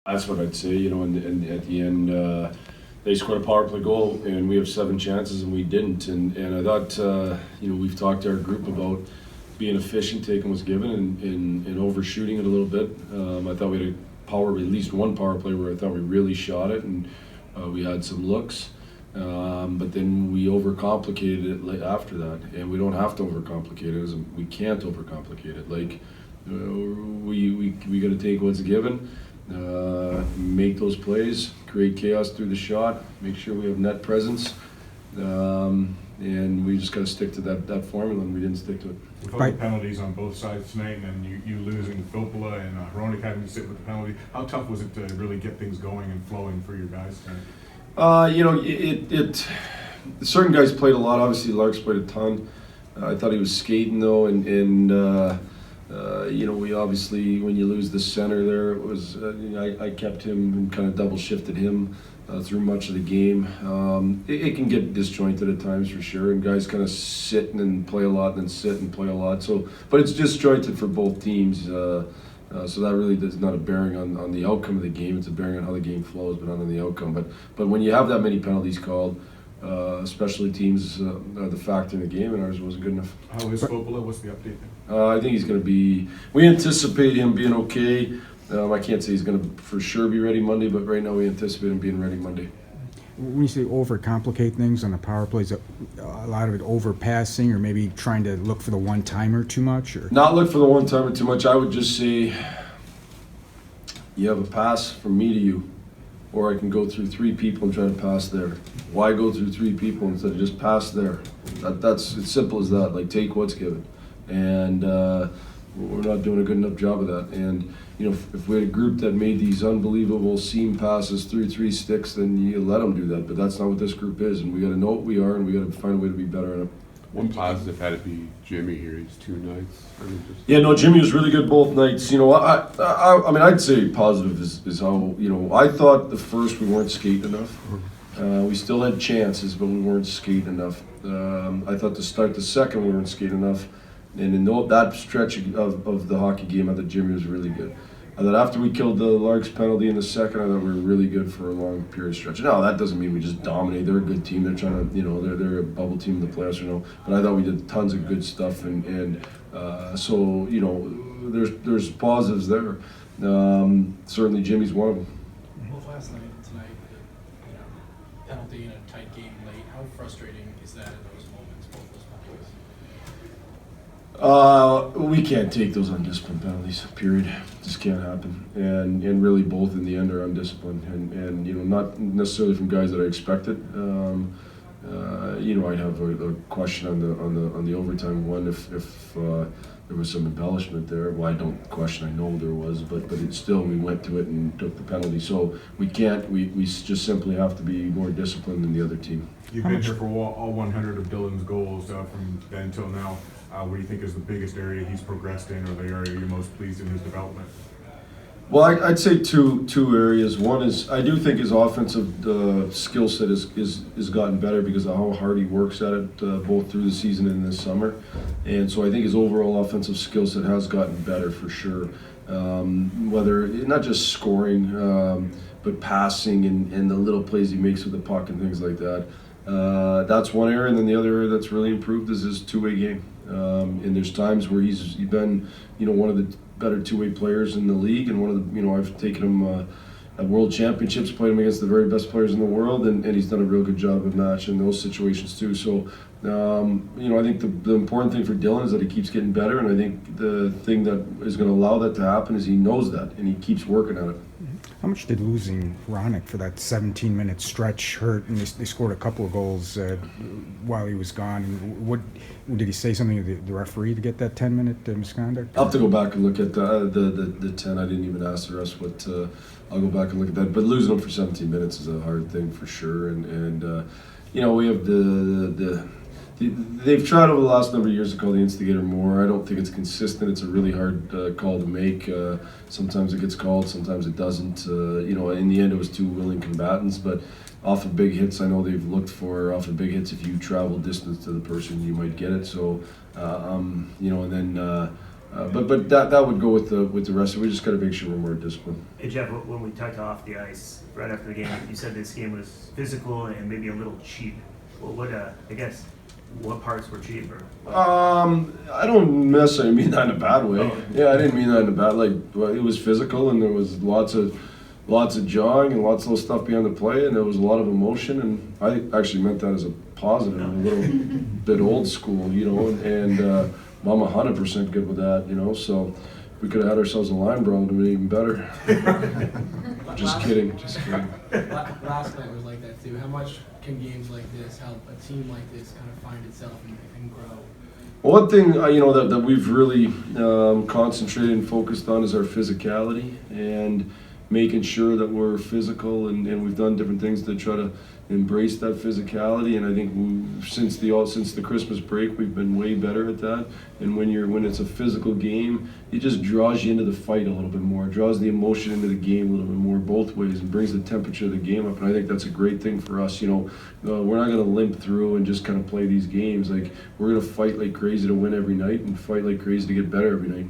That's what I'd say, and at the end, they scored a power play goal, and we have 7 chances, and we didn't. And I thought, we've talked to our group about being efficient, taking what's given, and overshooting it a little bit. I thought we had at least one power play where I thought we really shot it, and we had some looks. But then we overcomplicated it after that, and we don't have to overcomplicate it. We can't overcomplicate it. We got to take what's given, make those plays, create chaos through the shot, make sure we have net presence, and we just got to stick to that formula, and we didn't stick to it. With all the penalties on both sides tonight, and you losing Filppula and Hronek having to sit with the penalty, how tough was it to really get things going and flowing for your guys tonight? Certain guys played a lot. Obviously, Larks played a ton. I thought he was skating though, and we obviously, when you lose the center there, it was I kept him and kind of double shifted him through much of the game. It can get disjointed at times for sure, and guys kind of sit and then play a lot, and then sit and play a lot. So, but it's disjointed for both teams. So that really does not a bearing on the outcome of the game. It's a bearing on how the game flows, but not on the outcome. But when you have that many penalties called, especially teams are the factor in the game, and ours wasn't good enough. How is Filppula? What's the update there? I think he's going to be. We anticipate him being okay. I can't say he's going to for sure be ready Monday, but right now we anticipate him being ready Monday. When you say overcomplicate things on the power plays, a lot of it overpassing, or maybe trying to look for the one-timer too much? Or not look for the one-timer too much. I would just say you have a pass from me to you, or I can go through 3 people and try to pass there. Why go through 3 people instead of just pass there? That's as simple as that. Like, take what's given, and we're not doing a good enough job of that. And if we had a group that made these unbelievable seam passes through 3 sticks, then you let them do that. But that's not what this group is, and we got to know what we are, and we got to find a way to be better at it. One positive had to be Jimmy here. He's 2 nights. Yeah, no, Jimmy was really good both nights. I mean, I'd say positive is how, I thought the first we weren't skating enough. We still had chances, but we weren't skating enough. I thought to start the second we weren't skating enough. And in that stretch of the hockey game, I thought Jimmy was really good. I thought after we killed the Larks penalty in the second, I thought we were really good for a long period stretch. Now, that doesn't mean we just dominate. They're a good team. They're trying to, they're a bubble team in the playoffs, But I thought we did tons of good stuff, and so, there's positives there. Certainly Jimmy's one of them. Both last night and tonight, penalty in a tight game late. How frustrating is that in those moments, both those penalties? We can't take those undisciplined penalties, period. Just can't happen. And really both in the end are undisciplined, and not necessarily from guys that I expected. I'd have a question on the overtime one if there was some embellishment there. Well, I don't question. I know there was, but it's still, we went to it and took the penalty. So we can't. We just simply have to be more disciplined than the other team. You've been here for all 100 of Dylan's goals from then till now. What do you think is the biggest area he's progressed in, or the area you're most pleased in his development? Well, I'd say two areas. One is I do think his offensive skill set is gotten better because of how hard he works at it both through the season and this summer. And so I think his overall offensive skill set has gotten better for sure. Whether not just scoring, but passing and the little plays he makes with the puck and things like that. That's one area, and then the other area that's really improved is his two-way game. And there's times where he's been, one of the better two-way players in the league, and one of the, I've taken him at World Championships, played him against the very best players in the world, and he's done a real good job of matching those situations too. So, I think the important thing for Dylan is that he keeps getting better, and I think the thing that is going to allow that to happen is he knows that, and he keeps working at it. How much did losing Hronek for that 17-minute stretch hurt? And they scored a couple of goals while he was gone. And what did he say something to the referee to get that 10-minute misconduct? I'll have to go back and look at the 10. I didn't even ask the rest, but I'll go back and look at that. But losing him for 17 minutes is a hard thing for sure. And we have they've tried over the last number of years to call the instigator more. I don't think it's consistent. It's a really hard call to make. Sometimes it gets called, sometimes it doesn't. In the end, it was 2 willing combatants. But off of big hits, I know they've looked for off of big hits. If you travel distance to the person, you might get it. So, and then But that would go with the rest of it. We just got to make sure we're more disciplined. Hey Jeff, when we talked off the ice right after the game, you said this game was physical and maybe a little cheap. Well, what parts were cheap? I don't necessarily mean that in a bad way. Oh. Yeah, I didn't mean that in a bad, it was physical and there was lots of jawing and lots of little stuff behind the play and there was a lot of emotion, and I actually meant that as a positive, a little bit old school, and I'm 100% good with that, so we could have had ourselves a line brawl, it would have been even better. Just kidding. Last night was like that too. How much can games like this help a team like this kind of find itself and grow? Well, one thing that we've really concentrated and focused on is our physicality and making sure that we're physical, and we've done different things to try to embrace that physicality. And I think since the Christmas break, we've been way better at that. And when it's a physical game, it just draws you into the fight a little bit more, it draws the emotion into the game a little bit more both ways, and brings the temperature of the game up. And I think that's a great thing for us. We're not going to limp through and just kind of play these games. Like, we're going to fight like crazy to win every night and fight like crazy to get better every night.